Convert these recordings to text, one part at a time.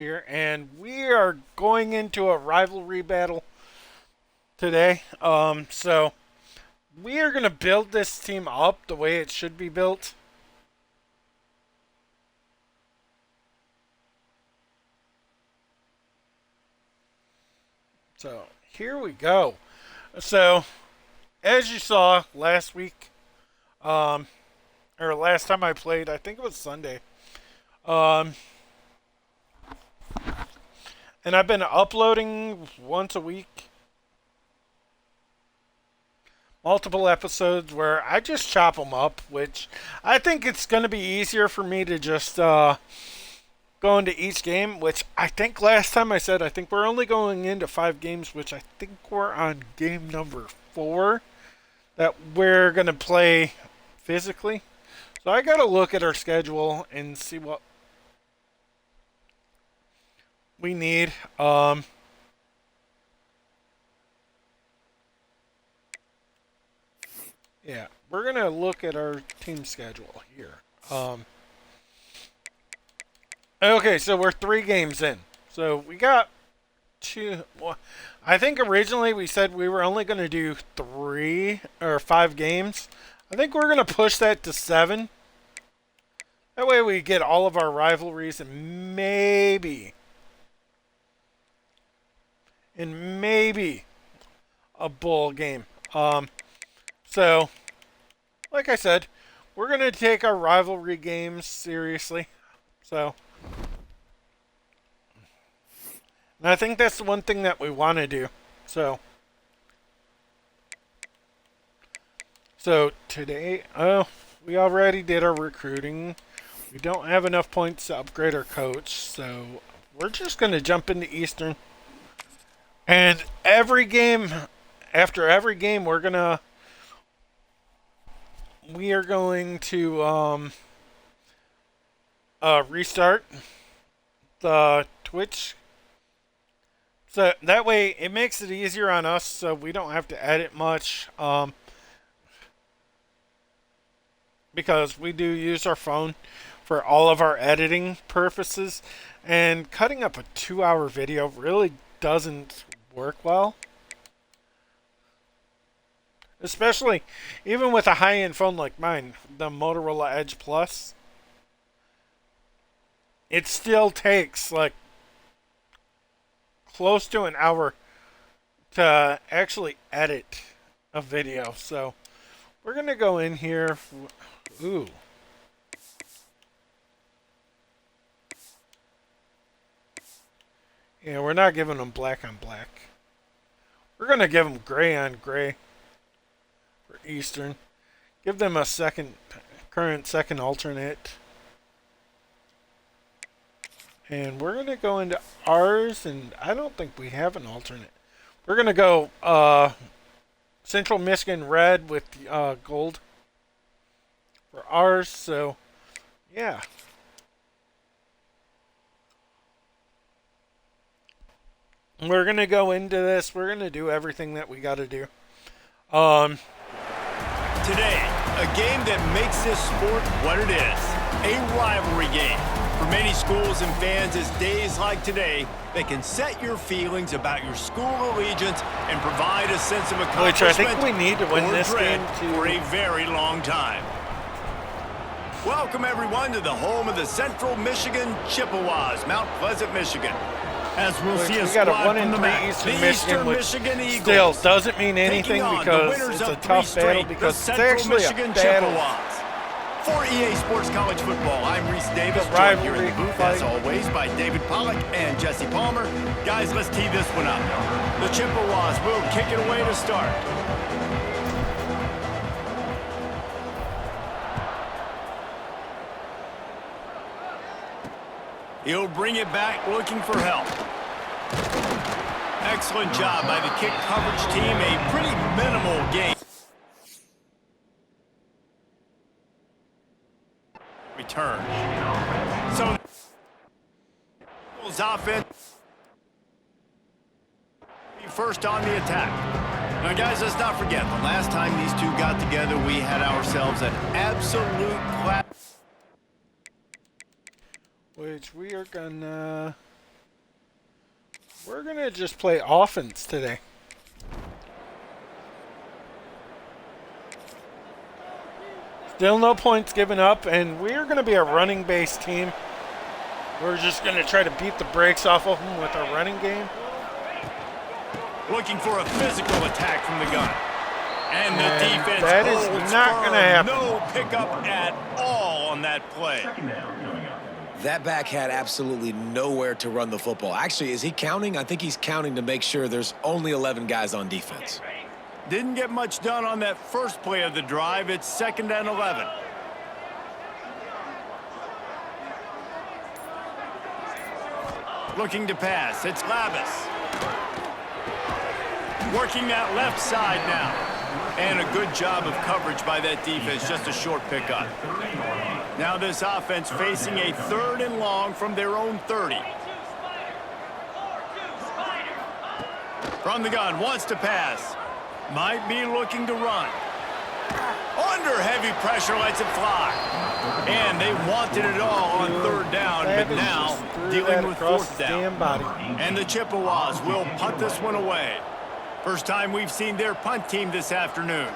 Here, and we are going into a rivalry battle today. So we are going to build this team up the way it should be built. So here we go. So as you saw last week, um, or last time I played, I think it was Sunday. Um, and I've been uploading once a week, multiple episodes where I just chop them up, which I think it's going to be easier for me to just go into each game, which I think last time I said I think we're only going into 5 games, which I think we're on game number 4 that we're going to play physically. So I got to look at our schedule and see what we need. Yeah, we're going to look at our team schedule here. Okay, so we're 3 games in. So we got two. Well, I think originally we said we were only going to do 3 or 5 games. I think we're going to push that to 7. That way we get all of our rivalries and maybe a bowl game. So, like I said, we're going to take our rivalry games seriously. So, and I think that's the one thing that we want to do. So today, we already did our recruiting. We don't have enough points to upgrade our coach, so we're just going to jump into Eastern. And every game, after every game, we are going to restart the Twitch. So that way it makes it easier on us so we don't have to edit much. Because we do use our phone for all of our editing purposes. And cutting up a 2-hour video really doesn't work well. Especially even with a high-end phone like mine, the Motorola Edge Plus. It still takes like close to an hour to actually edit a video. So we're going to go in here. Ooh. Yeah, we're not giving them black on black. We're going to give them gray on gray for Eastern. Give them a current second alternate. And we're going to go into ours, and I don't think we have an alternate. We're going to go Central Michigan red with gold for ours, so yeah. We're going to go into this. We're going to do everything that we got to do. Today, a game that makes this sport what it is, a rivalry game. For many schools and fans, it's days like today that can set your feelings about your school allegiance and provide a sense of accomplishment. Which I think we need to win this game for a very long time. Welcome, everyone, to the home of the Central Michigan Chippewas, Mount Pleasant, Michigan. As we'll see a squad from the Eastern Michigan Eagles. Still doesn't mean anything because it's a tough battle because it's actually a battle. For EA Sports College Football, I'm Reese Davis, joined here in the booth, as always, by David Pollack and Jesse Palmer. Guys, let's tee this one up. The Chippewas will kick it away to start. He'll bring it back looking for help. Excellent job by the kick coverage team. A pretty minimal gain. Return. So, offense first on the attack. Now, guys, let's not forget, the last time these two got together, we had ourselves an absolute class. Which we are gonna to just play offense today. Still no points given up, and we're going to be a running-based team. We're just going to try to beat the brakes off of them with our running game. Looking for a physical attack from the gun. And the defense that is holds not going to firm. happen. No pickup at all on that play. That back had absolutely nowhere to run the football. Actually, is he counting? I think he's counting to make sure there's only 11 guys on defense. Didn't get much done on that first play of the drive. It's 2nd and 11. Looking to pass. It's Lavis. Working that left side now. And a good job of coverage by that defense. Just a short pickup. Now this offense facing a 3rd and long from their own 30. From the gun, wants to pass. Might be looking to run. Under heavy pressure, lets it fly. And they wanted it all on 3rd down, but now dealing with 4th down. And the Chippewas will punt this one away. First time we've seen their punt team this afternoon.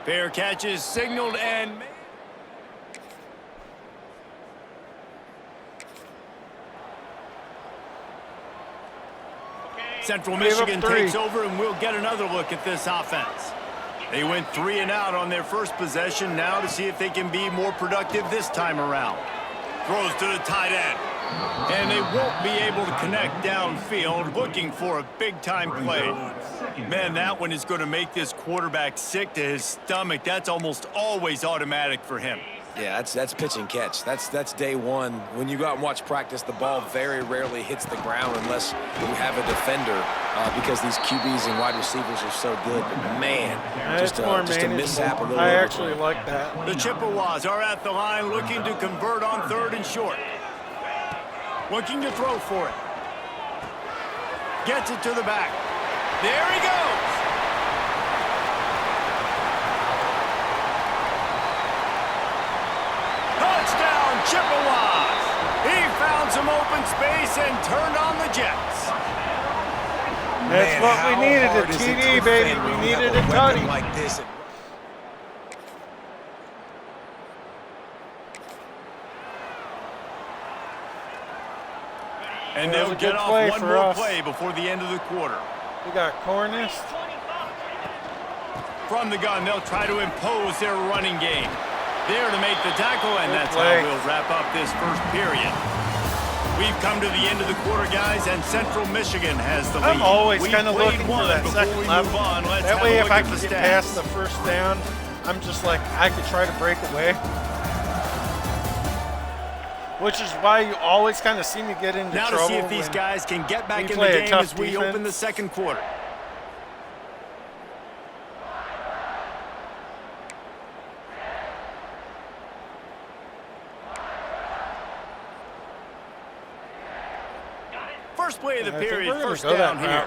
Fair catch is signaled and made. Central Michigan takes over, and we'll get another look at this offense. They went 3 and out on their first possession. Now to see if they can be more productive this time around. Throws to the tight end. And they won't be able to connect downfield, looking for a big-time play. Man, that one is going to make this quarterback sick to his stomach. That's almost always automatic for him. Yeah, that's pitch and catch. That's day one. When you go out and watch practice, the ball very rarely hits the ground unless you have a defender because these QBs and wide receivers are so good. But man, just a mishap. I actually like that. The Chippewas are at the line looking to convert on 3rd and short. Looking to throw for it. Gets it to the back. There he goes. Touchdown, Chippewas. He found some open space and turned on the Jets. That's what we needed, a TD, baby. We needed a tutty. Like this. And they'll get off one more play before the end of the quarter. We got Cornist. From the gun, they'll try to impose their running game. There to make the tackle, and that's how we'll wrap up this first period. We've come to the end of the quarter, guys, and Central Michigan has the lead. I'm always kind of looking for that second level. That way, if I can get past the first down, I'm just like, I could try to break away. Which is why you always kind of see me get into trouble. Now to see if these guys can get back in the game as we open the second quarter. First play of the period, first down here.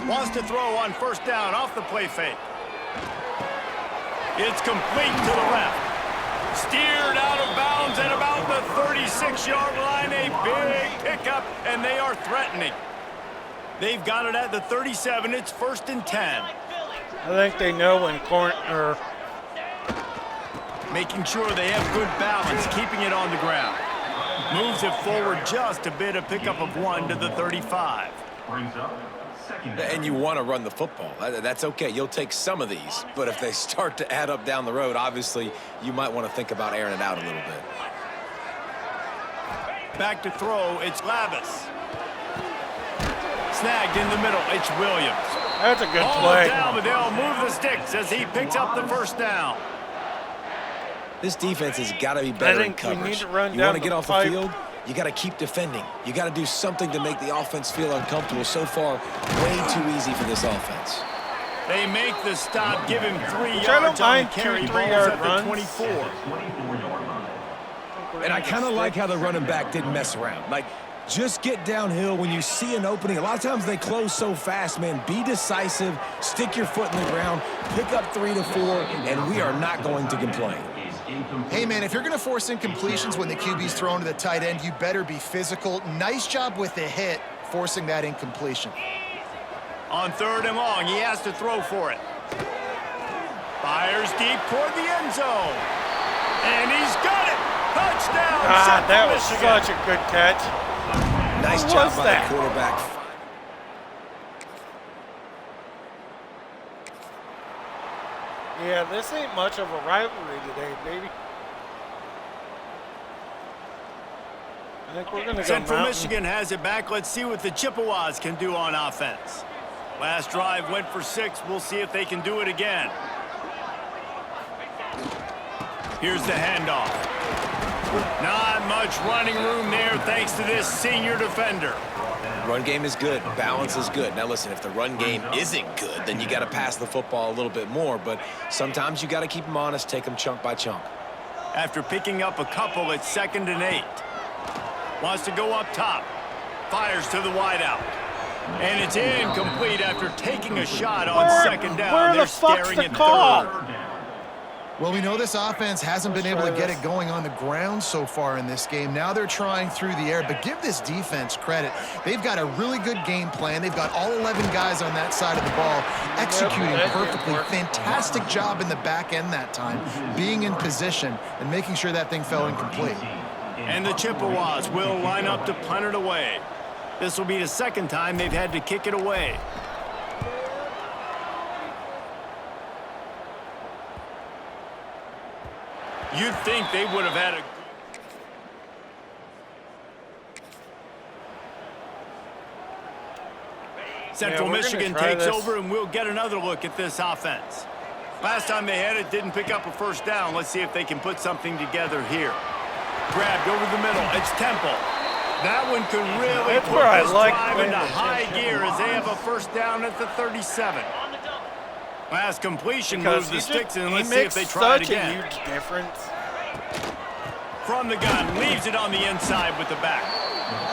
Wants to throw on first down off the play fake. It's complete to the left. Steered out of bounds at about the 36-yard line. A big pickup, and they are threatening. They've got it at the 37. It's 1st and 10. I think they know when making sure they have good balance, keeping it on the ground. Moves it forward just a bit, a pickup of 1 to the 35. And you want to run the football. That's okay. You'll take some of these. But if they start to add up down the road, obviously, you might want to think about airing it out a little bit. Back to throw. It's Lavis. Snagged in the middle. It's Williams. That's a good play. Down, but they'll move the sticks as he picks up the first down. This defense has got to be better in coverage. You want to get off the field? You got to keep defending. You got to do something to make the offense feel uncomfortable. So far, way too easy for this offense. They make the stop, give him 3 yards on the carry, balls at the 24. And I kind of like how the running back didn't mess around. Like, Just get downhill when you see an opening. A lot of times they close so fast, man. Be decisive, stick your foot in the ground, pick up 3 to 4, and we are not going to complain. Hey, man, if you're going to force incompletions when the QB's thrown to the tight end, you better be physical. Nice job with the hit, forcing that incompletion. On 3rd and long, he has to throw for it. Fires deep toward the end zone. And he's got it. Touchdown. That was such a good catch. Nice job by the quarterback. Yeah, this ain't much of a rivalry today, baby. I think we're going to go Central Mountain. Michigan has it back. Let's see what the Chippewas can do on offense. Last drive went for 6. We'll see if they can do it again. Here's the handoff. Not much running room there thanks to this senior defender. Run game is good. Balance is good. Now, listen, if the run game isn't good, then you got to pass the football a little bit more. But sometimes you got to keep them honest, take them chunk by chunk. After picking up a couple, it's 2nd and 8. Wants to go up top. Fires to the wideout. And it's incomplete after taking a shot on 2nd down. Where They're the fuck's staring the at call? 3rd. Well, we know this offense hasn't been able to get it going on the ground so far in this game. Now they're trying through the air, but give this defense credit. They've got a really good game plan. They've got all 11 guys on that side of the ball executing perfectly. Fantastic job in the back end that time, being in position and making sure that thing fell incomplete. And the Chippewas will line up to punt it away. This will be the 2nd time they've had to kick it away. You'd think they would have had a... Central Michigan takes over, and we'll get another look at this offense. Last time they had it, didn't pick up a 1st down. Let's see if they can put something together here. Grabbed over the middle. It's Temple. That one could really put this drive into high gear as they have a 1st down at the 37. Last completion moves the sticks in. Let's see if they try it again. Such a huge difference. From the gun, leaves it on the inside with the back.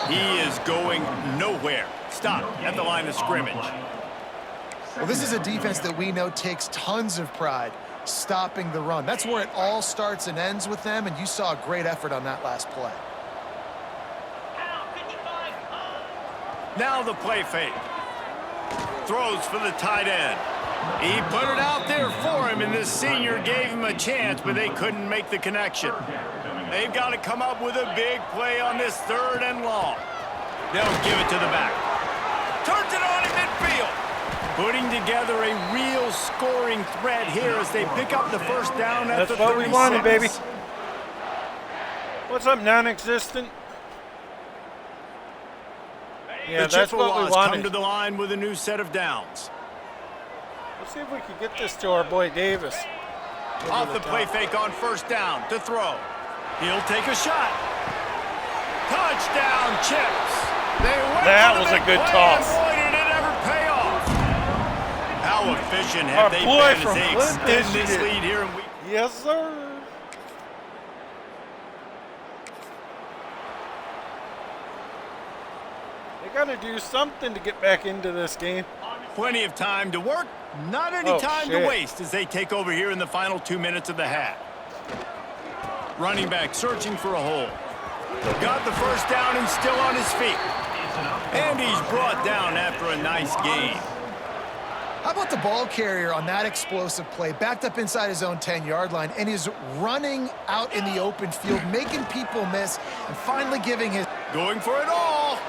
He is going nowhere. Stop at the line of scrimmage. Well, this is a defense that we know takes tons of pride stopping the run. That's where it all starts and ends with them, and you saw a great effort on that last play. Now the play fake. Throws for the tight end. He put it out there for him, and this senior gave him a chance, but they couldn't make the connection. They've got to come up with a big play on this 3rd and long. They'll give it to the back. Turns it on in midfield. Putting together a real scoring threat here as they pick up the 1st down at the 36. That's what we wanted, baby. What's up, non-existent? Yeah, that's what we wanted. Come to the line with a new set of downs. Let's see if we can get this to our boy Davis. Off the play fake on 1st down to throw. He'll take a shot. Touchdown, Chips. That was a good toss. Boy, did it ever pay off. How efficient Our have they boy been from as they Flint, extend this Michigan. lead here in week? Yes, sir. They got to do something to get back into this game. Plenty of time to work. Not any time to waste as they take over here in the final 2 minutes of the half. Running back searching for a hole. Got the 1st down and still on his feet. And he's brought down after a nice gain. How about the ball carrier on that explosive play, backed up inside his own 10-yard line, and is running out in the open field, making people miss, and finally giving his... Going for it all.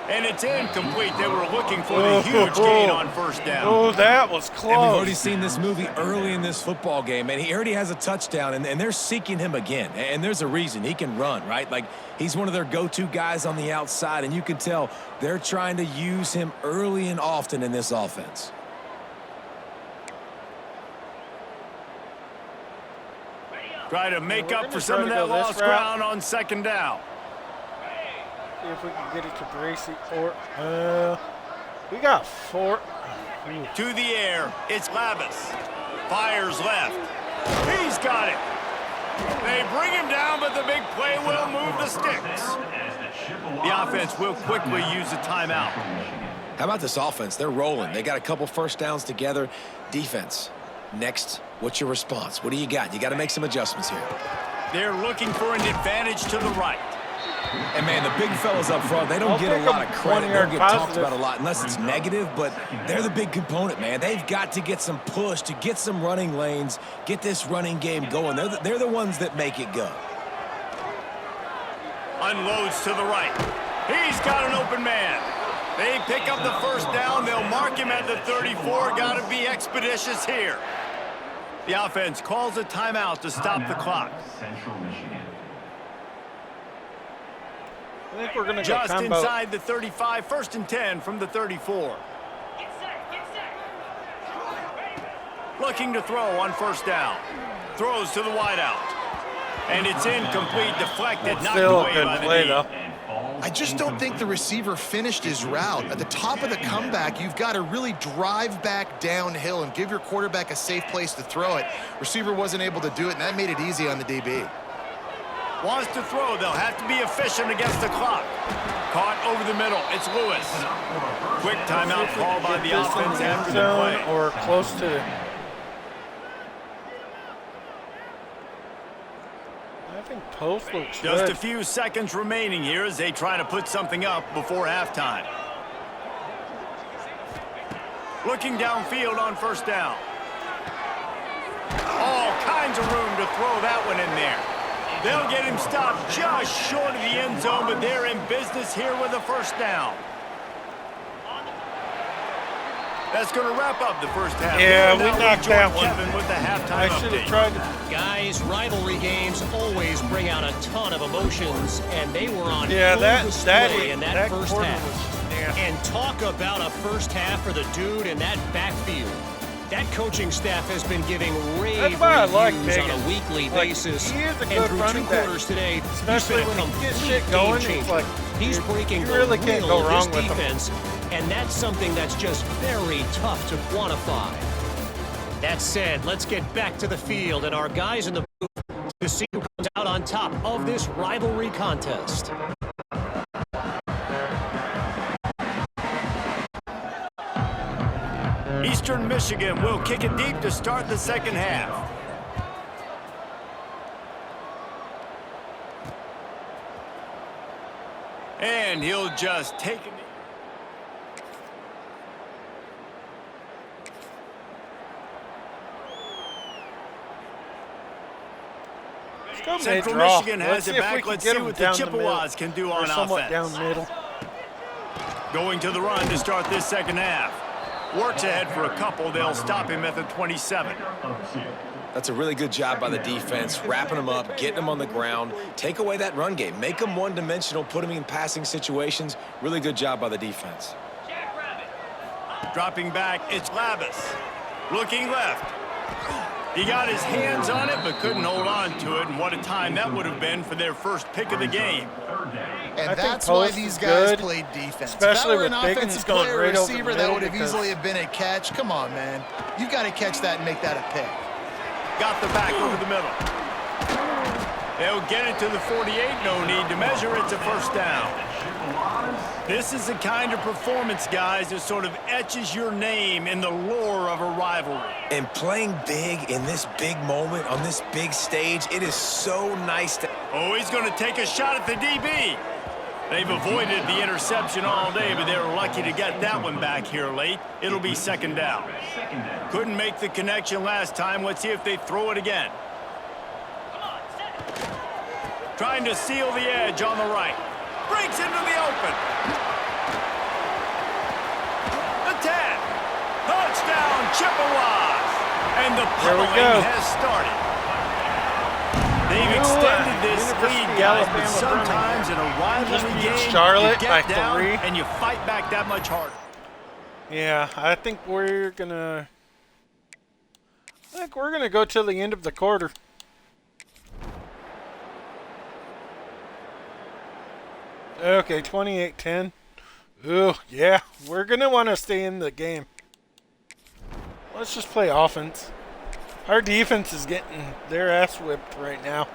And it's incomplete. They were looking for the huge gain on 1st down. Oh, that was close. And we've already seen this movie early in this football game, and he already has a touchdown, and they're seeking him again. And there's a reason. He can run, right? Like, he's one of their go-to guys on the outside, and you can tell they're trying to use him early and often in this offense. Try to make up for some of that lost ground on 2nd down. See if we can get it to Bracy or we got 4. To the air, it's Lavis. Fires left. He's got it. They bring him down, but the big play will move the sticks. The offense will quickly use a timeout. How about this offense? They're rolling. They got a couple first downs together. Defense, next, what's your response? What do you got? You got to make some adjustments here. They're looking for an advantage to the right. And, man, the big fellas up front, they don't get a lot of credit. They don't get talked about a lot unless it's negative, but they're the big component, man. They've got to get some push to get some running lanes, get this running game going. They're the ones that make it go. Unloads to the right. He's got an open man. They pick up the first down. They'll mark him at the 34. Got to be expeditious here. The offense calls a timeout to stop the clock. I think we're going to just inside the 35, 1st and 10 from the 34. Looking to throw on first down. Throws to the wideout. And it's incomplete, deflected, knocked away by the knee. I just don't think the receiver finished his route. At the top of the comeback, you've got to really drive back downhill and give your quarterback a safe place to throw it. Receiver wasn't able to do it, and that made it easy on the DB. Wants to throw. They'll have to be efficient against the clock. Caught over the middle. It's Lewis. Quick timeout call by the offense after the play. Or close to. I think post looks Just good. a few seconds remaining here as they try to put something up before halftime. Looking downfield on first down. All kinds of room to throw that one in there. They'll get him stopped just short of the end zone, but they're in business here with a first down. That's going to wrap up the first half. Yeah, we knocked that one. Kevin with the halftime I should have update. tried to. Guys, rivalry games always bring out a ton of emotions, and they were on Yeah, full display in that first quarter half. was nasty. And talk about a first half for the dude in that backfield. That coaching staff has been giving rave That's why I like reviews on Biggins. a weekly Like, basis. he is a And good through running two back. quarters today, Especially he's been a when he gets complete shit going, game it's changer. like, He's breaking you the really can't will go of wrong this with him. defense, and that's something that's just very tough to quantify. That said, let's get back to the field and our guys in the booth to see who comes out on top of this rivalry contest. Eastern Michigan will kick it deep to start the second half. And he'll just take it. Central Michigan has it back. Let's see what the Chippewas can do on offense. Down middle. Going to the run to start this second half. Works ahead for a couple. They'll stop him at the 27. That's a really good job by the defense, wrapping them up, getting them on the ground. Take away that run game. Make them one-dimensional, put them in passing situations. Really good job by the defense. Dropping back, it's Labus. Looking left. He got his hands on it, but couldn't hold on to it. And what a time that would have been for their first pick of the game. And that's why these guys played defense. Especially if that were with an Biggins offensive going player, right over the receiver, that middle would have because- easily have been a catch. Come on, man. You've got to catch that and make that a pick. Got the back over the middle. They'll get it to the 48. No need to measure. It's a first down. This is the kind of performance, guys, that sort of etches your name in the lore of a rivalry. And playing big in this big moment, on this big stage, it is so nice to... Oh, he's going to take a shot at the DB. They've avoided the interception all day, but they were lucky to get that one back here late. It'll be second down. Couldn't make the connection last time. Let's see if they throw it again. Trying to seal the edge on the right. Breaks into the open. The 10. Touchdown, Chippewas. And the pummeling has started. They've extended this lead, guys, but sometimes in a rivalry game, Charlotte you by get down 3. and you fight back that much harder. Yeah, I think we're gonna go till the end of the quarter. Okay, 28-10. Ooh, yeah, we're gonna want to stay in the game. Let's just play offense. Our defense is getting their ass whipped right now.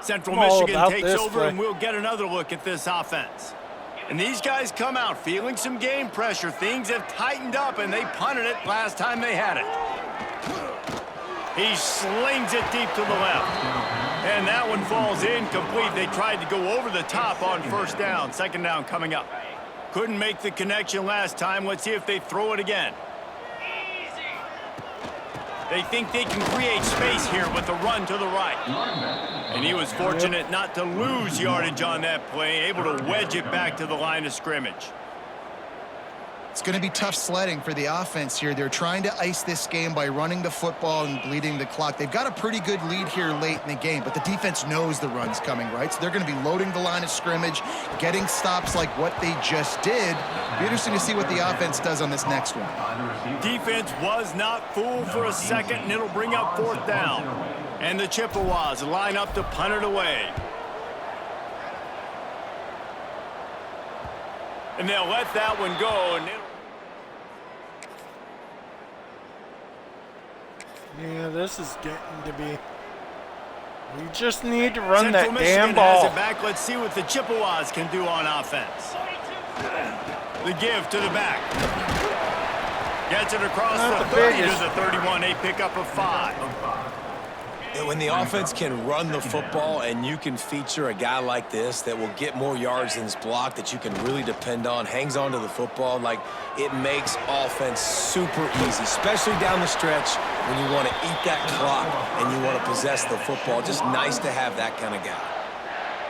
Central I'm all Michigan about takes this over, play. and we'll get another look at this offense. And these guys come out feeling some game pressure. Things have tightened up, and they punted it last time they had it. He slings it deep to the left. And that one falls incomplete. They tried to go over the top on first down. Second down coming up. Couldn't make the connection last time. Let's see if they throw it again. They think they can create space here with the run to the right. And he was fortunate not to lose yardage on that play, able to wedge it back to the line of scrimmage. It's going to be tough sledding for the offense here. They're trying to ice this game by running the football and bleeding the clock. They've got a pretty good lead here late in the game, but the defense knows the run's coming, right? So they're going to be loading the line of scrimmage, getting stops like what they just did. Be interesting to see what the offense does on this next one. Defense was not fooled for a second, and it'll bring up fourth down. And the Chippewas line up to punt it away. And they'll let that one go. And Yeah, this is getting to be... We just need to run Central that Michigan damn ball. has it back. Let's see what the Chippewas can do on offense. The give to the back. Gets it across Not the the 30 biggest. to the 31. A pickup of 5. When the offense can run the football and you can feature a guy like this that will get more yards than his block, that you can really depend on, hangs on to the football, like it makes offense super easy, especially down the stretch when you want to eat that clock and you want to possess the football. Just nice to have that kind of guy.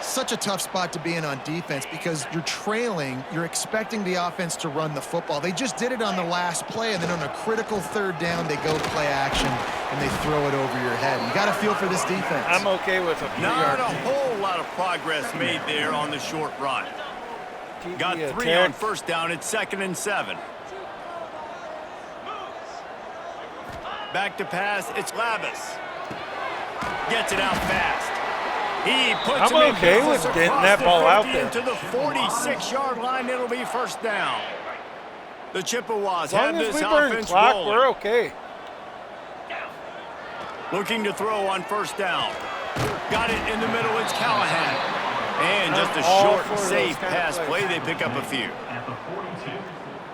Such a tough spot to be in on defense because you're trailing, you're expecting the offense to run the football. They just did it on the last play, and then on a critical third down, they go play action, and they throw it over your head. You got to feel for this defense. I'm okay with a 3 Not yard. a whole lot of progress made there on the short run. Got 3 attack. on first down. It's 2nd and 7. Back to pass. It's Labus. Gets it out fast. He puts I'm him in okay business with getting across that the ball out 50 there. into the 46-yard line. It'll be first down. The Chippewas As long have as this we burn offense clock, rolling. we're okay. Looking to throw on first down. Got it in the middle. It's Callahan. And just a all short, for those safe kind of pass plays. play. They pick up a few.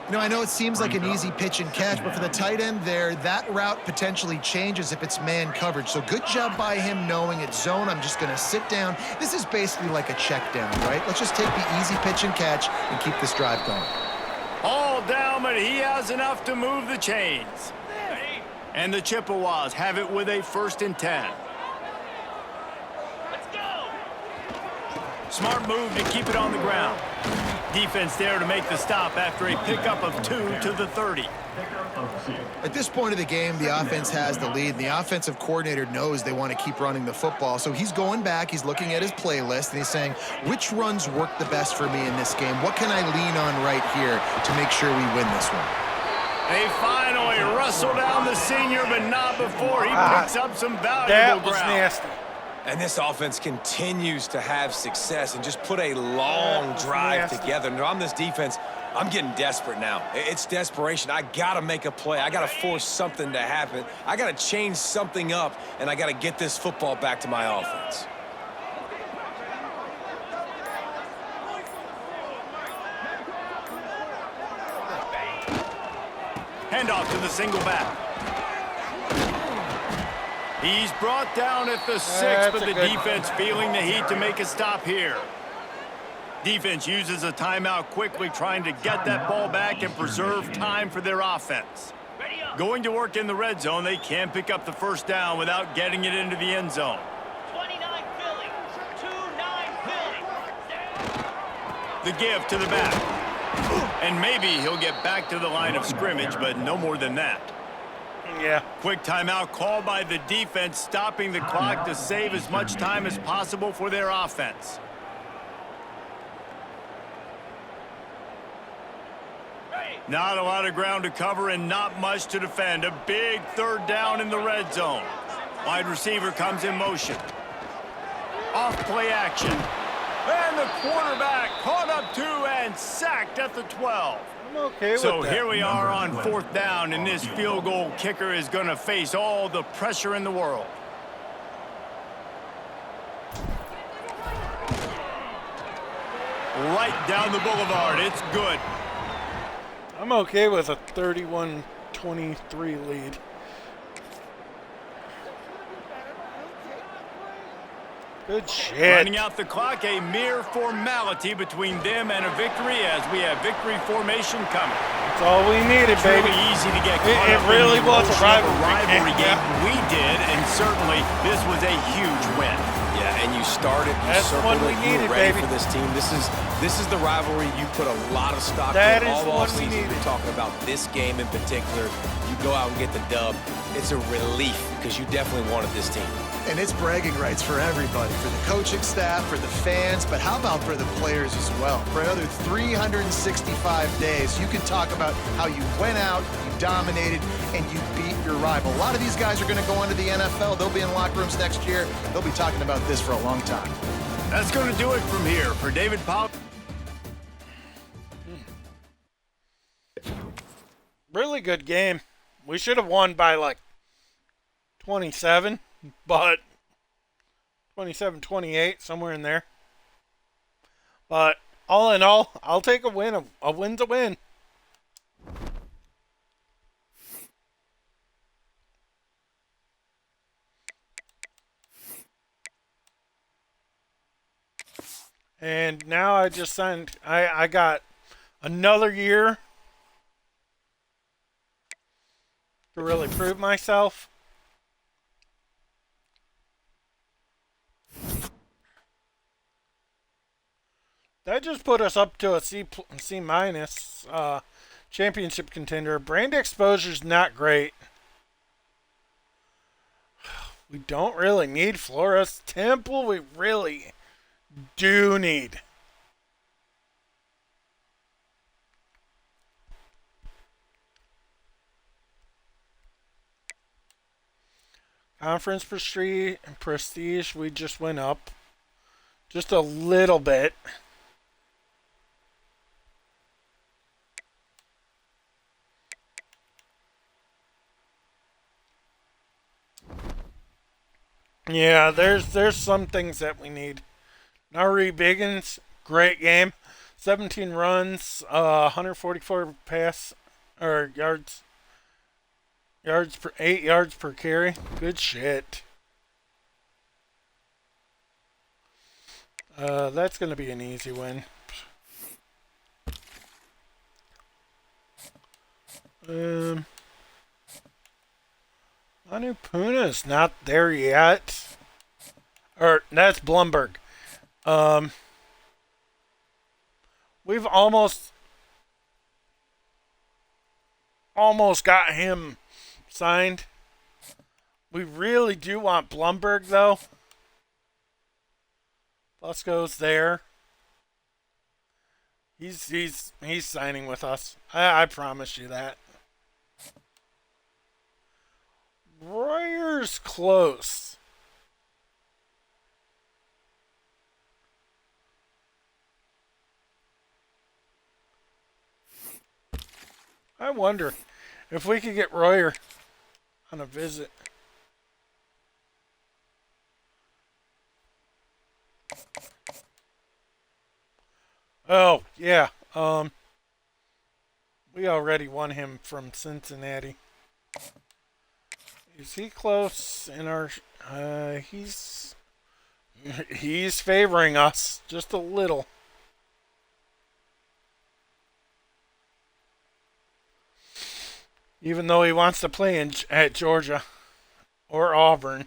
You know, I know it seems like an easy pitch and catch, but for the tight end there, that route potentially changes if it's man coverage. So good job by him knowing it's zone. I'm just going to sit down. This is basically like a check down, right? Let's just take the easy pitch and catch and keep this drive going. All down, but he has enough to move the chains. And the Chippewas have it with a 1st and 10. Smart move to keep it on the ground. Defense there to make the stop after a pickup of 2 to the 30. At this point of the game, the offense has the lead. The offensive coordinator knows they want to keep running the football. So he's going back, he's looking at his playlist, and he's saying, which runs work the best for me in this game? What can I lean on right here to make sure we win this one? They finally wrestle down the senior, but not before he picks up some valuable That was ground. nasty. And this offense continues to have success and just put a long drive together. And on this defense, I'm getting desperate now. It's desperation. I got to make a play. I got to force something to happen. I got to change something up, and I got to get this football back to my offense. Handoff to the single back. He's brought down at the 6, That's but a the good defense feeling the heat to make a stop here. Defense uses a timeout quickly, trying to get that ball back and preserve time for their offense. Going to work in the red zone, they can pick up the first down without getting it into the end zone. 29 Philly, 2-9 Philly. The give to the back. And maybe he'll get back to the line of scrimmage, but no more than that. Yeah. Quick timeout called by the defense, stopping the clock to save as much time as possible for their offense. Not a lot of ground to cover and not much to defend. A big third down in the red zone. Wide receiver comes in motion. Off play action. And the quarterback caught up 2 and sacked at the 12. I'm okay with So that. here we are on 4th down, and this field goal kicker is going to face all the pressure in the world. right down the boulevard. It's good. I'm okay with a 31-23 lead. Good shit. Running out the clock, a mere formality between them and a victory as we have victory formation coming. That's all we needed, It's baby. really easy to get caught It up really in the was a emotion of rivalry game. game. We did, and certainly this was a huge win. Yeah, and you started, you That's circled what we it, you needed, were ready baby. for this team. This is the rivalry you put a lot of stock That in is all the one we offseason. needed. We're talking about this game in particular. You go out and get the dub. It's a relief because you definitely wanted this team. And it's bragging rights for everybody, for the coaching staff, for the fans, but how about for the players as well? For another 365 days, you can talk about how you went out, you dominated, and you beat your rival. A lot of these guys are going to go into the NFL. They'll be in locker rooms next year. They'll be talking about this for a long time. That's going to do it from here. For David Powell. Really good game. We should have won by like 27, but 27-28, somewhere in there. But all in all, I'll take a win. A win's a win. And now I just signed, I got another year to really prove myself. That just put us up to a C minus championship contender. Brand exposure's not great. We don't really need Flores. Temple, we really do need. Conference prestige, we just went up. Just a little bit. Yeah, there's some things that we need. Nari Biggins, great game. 17 runs, 144 pass or yards per 8 yards per carry. Good shit. That's gonna be an easy win. Manu Puna's not there yet. Or that's Blumberg. We've almost got him signed. We really do want Blumberg though. Busco's there. He's signing with us. I promise you that. Royer's close. I wonder if we could get Royer on a visit. Oh, yeah. We already won him from Cincinnati. Is he close in our... he's favoring us just a little. Even though he wants to play at Georgia or Auburn.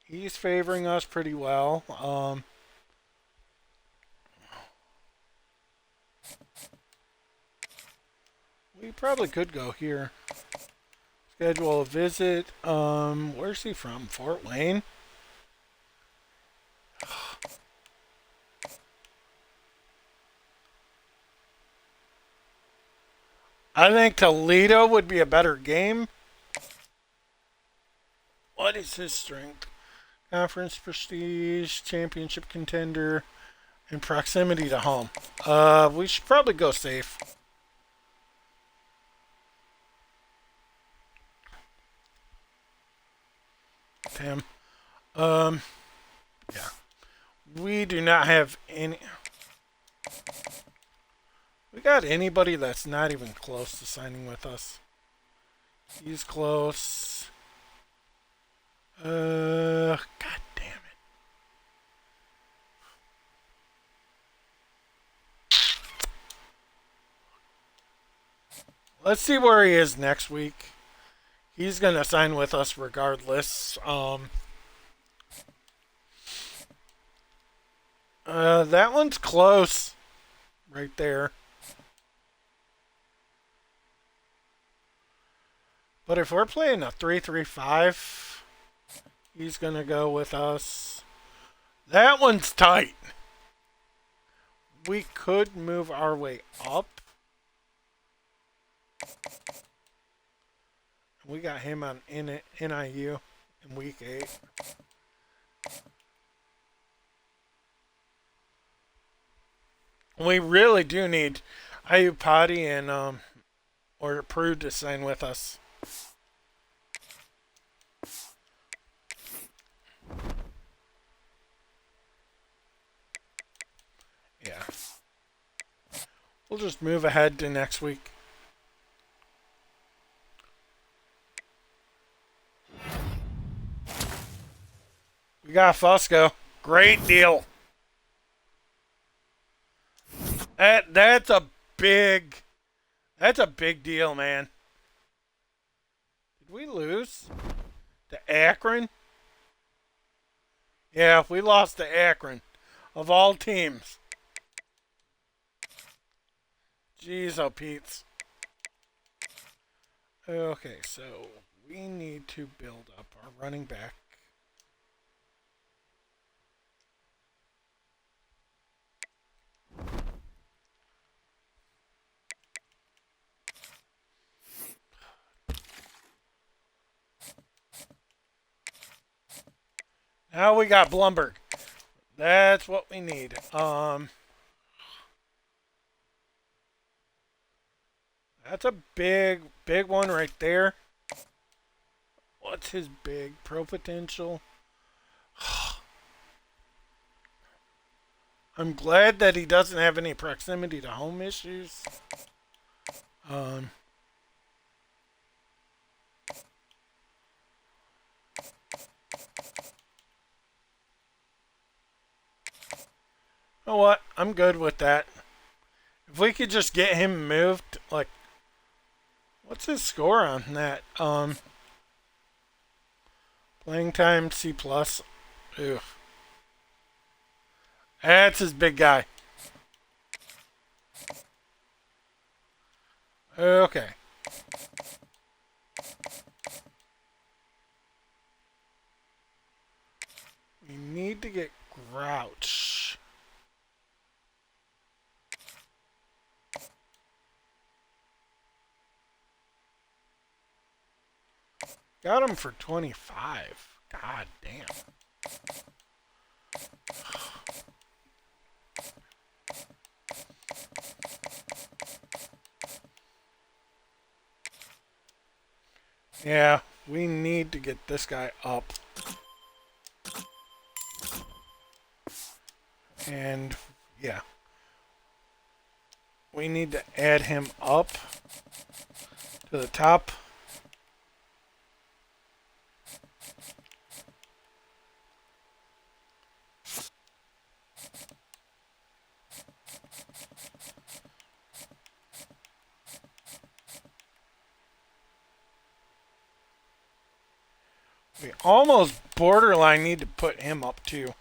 He's favoring us pretty well. We probably could go here. Schedule a visit. Where's he from? Fort Wayne? I think Toledo would be a better game. What is his strength? Conference prestige, championship contender, and proximity to home. We should probably go safe. Damn. We do not have any. We got anybody that's not even close to signing with us. He's close. God damn it. Let's see where he is next week. He's gonna sign with us regardless. That one's close. Right there. But if we're playing a 3-3-5, he's gonna go with us. That one's tight. We could move our way up. We got him on NIU in week 8. We really do need Ayupati and or Prude to sign with us. Yeah. We'll just move ahead to next week. We got Fusco. Great deal. That's a big deal, man. Did we lose to Akron? Yeah, we lost to Akron. Of all teams. Jeez, oh Pete's. Okay, so we need to build up our running back. Now we got Blumberg. That's what we need. That's a big one right there. What's his big pro potential? I'm glad that he doesn't have any proximity to home issues. You know what? I'm good with that. If we could just get him moved, like, what's his score on that? Playing time C plus. Ew. That's his big guy. Okay. We need to get Grouch. Got him for 25. God damn. Yeah, we need to get this guy up. And yeah. We need to add him up to the top. We almost borderline need to put him up too.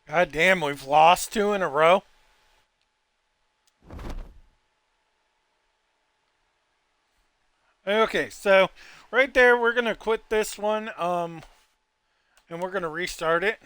God damn, we've lost 2 in a row. Okay, so right there, we're gonna quit this one, and we're gonna restart it.